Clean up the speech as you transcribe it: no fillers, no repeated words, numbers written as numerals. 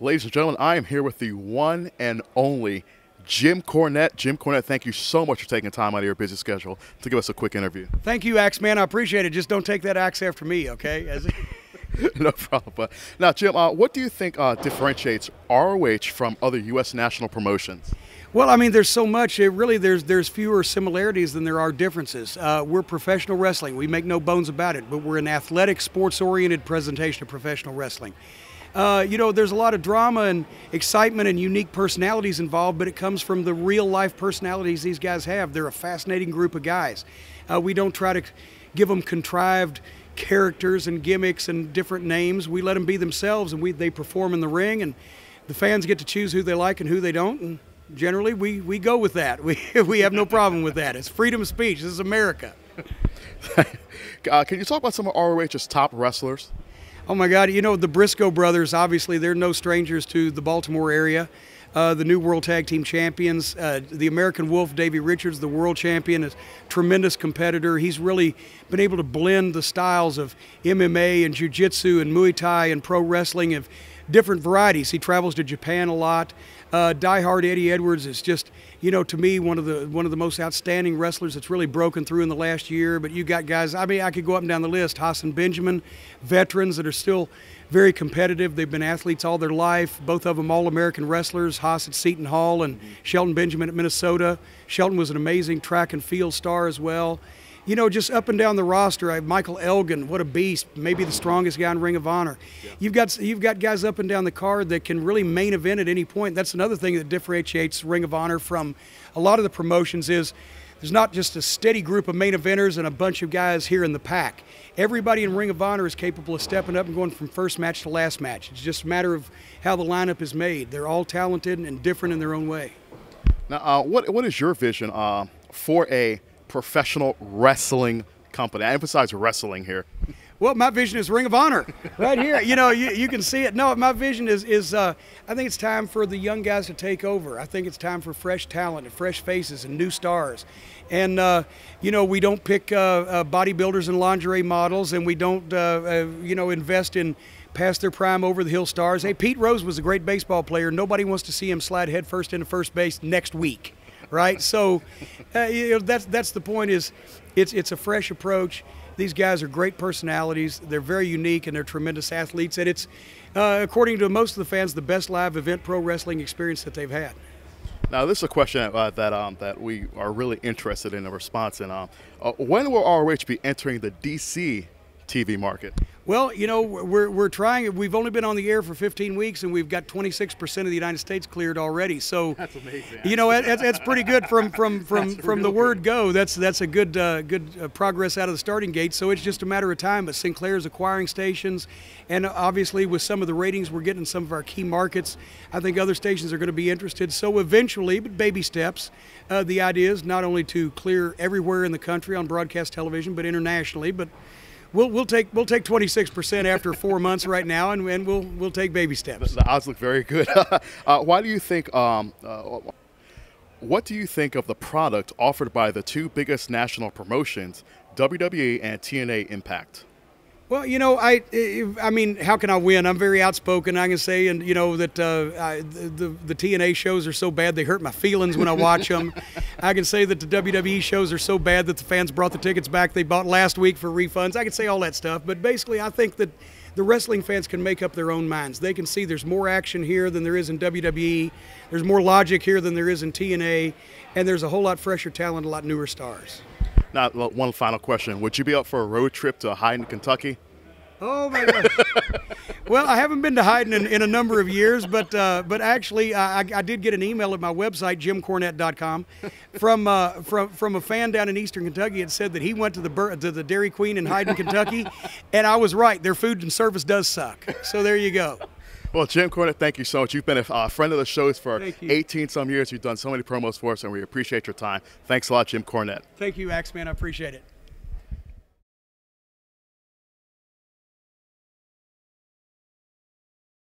Ladies and gentlemen, I am here with the one and only Jim Cornette. Jim Cornette, thank you so much for taking time out of your busy schedule to give us a quick interview. Thank you, Axe Man. I appreciate it. Just don't take that axe after me, okay? No problem. But now, Jim, what do you think differentiates ROH from other U.S. national promotions? Well, I mean, there's so much. There's fewer similarities than there are differences. We're professional wrestling. We make no bones about it, but we're an athletic, sports-oriented presentation of professional wrestling. There's a lot of drama and excitement and unique personalities involved, but it comes from the real-life personalities these guys have. They're a fascinating group of guys. We don't try to give them contrived characters and gimmicks and different names. We let them be themselves, and they perform in the ring, and the fans get to choose who they like and who they don't. And generally, we go with that. We have no problem with that. It's freedom of speech. This is America. Can you talk about some of ROH's top wrestlers? Oh, my God. You know, the Briscoe brothers, obviously, they're no strangers to the Baltimore area. The new World Tag Team Champions. The American Wolf, Davey Richards, the world champion, is a tremendous competitor. He's really been able to blend the styles of MMA and Jiu-Jitsu and Muay Thai and pro wrestling of different varieties. He travels to Japan a lot. Diehard Eddie Edwards is just, to me, one of the most outstanding wrestlers that's really broken through in the last year. But you got guys, I mean, I could go up and down the list. Haas and Benjamin, veterans that are still very competitive. They've been athletes all their life. Both of them All-American wrestlers. Haas at Seton Hall and Shelton Benjamin at Minnesota. Shelton was an amazing track and field star as well. Just up and down the roster, Michael Elgin, what a beast, maybe the strongest guy in Ring of Honor. Yeah. You've got guys up and down the card that can really main event at any point. That's another thing that differentiates Ring of Honor from a lot of the promotions is there's not just a steady group of main eventers and a bunch of guys here in the pack. Everybody in Ring of Honor is capable of stepping up and going from first match to last match. It's just a matter of how the lineup is made. They're all talented and different in their own way. Now, what is your vision for a professional wrestling company? I emphasize wrestling here. Well, my vision is Ring of Honor right here. You can see it. No, my vision is I think it's time for the young guys to take over. I think it's time for fresh talent and fresh faces and new stars. And, we don't pick bodybuilders and lingerie models, and we don't, invest in past their prime over-the-hill stars. Hey, Pete Rose was a great baseball player. Nobody wants to see him slide headfirst into first base next week. Right, so that's the point. Is it's a fresh approach. These guys are great personalities. They're very unique and they're tremendous athletes. And it's, according to most of the fans, the best live event pro wrestling experience that they've had. Now, this is a question that we are really interested in a response in. When will ROH be entering the DC TV market? Well, we're trying it. We've only been on the air for 15 weeks, and we've got 26% of the United States cleared already. So that's amazing. That's pretty good from the word go. That's a good progress out of the starting gate. So it's just a matter of time. But Sinclair's acquiring stations, and obviously with some of the ratings we're getting in some of our key markets, I think other stations are going to be interested. So eventually, but baby steps. The idea is not only to clear everywhere in the country on broadcast television, but internationally. But We'll take 26% after 4 months right now, and we'll take baby steps. The odds look very good. Why do you think? What do you think of the product offered by the two biggest national promotions, WWE and TNA Impact? Well, I mean, how can I win? I'm very outspoken. I can say, and that the TNA shows are so bad they hurt my feelings when I watch them. I can say that the WWE shows are so bad that the fans brought the tickets back they bought last week for refunds. I can say all that stuff, but basically, I think that the wrestling fans can make up their own minds. They can see there's more action here than there is in WWE. There's more logic here than there is in TNA, and there's a whole lot fresher talent, a lot newer stars. Now, one final question. Would you be up for a road trip to Hyden, Kentucky? Oh, my God. Well, I haven't been to Hyden in a number of years, but actually I did get an email at my website, jimcornette.com, from a fan down in Eastern Kentucky that said that he went to the Dairy Queen in Hyden, Kentucky, and I was right. Their food and service does suck. So there you go. Well, Jim Cornette, thank you so much. You've been a friend of the show for 18-some years. You've done so many promos for us, and we appreciate your time. Thanks a lot, Jim Cornette. Thank you, Axeman. I appreciate it.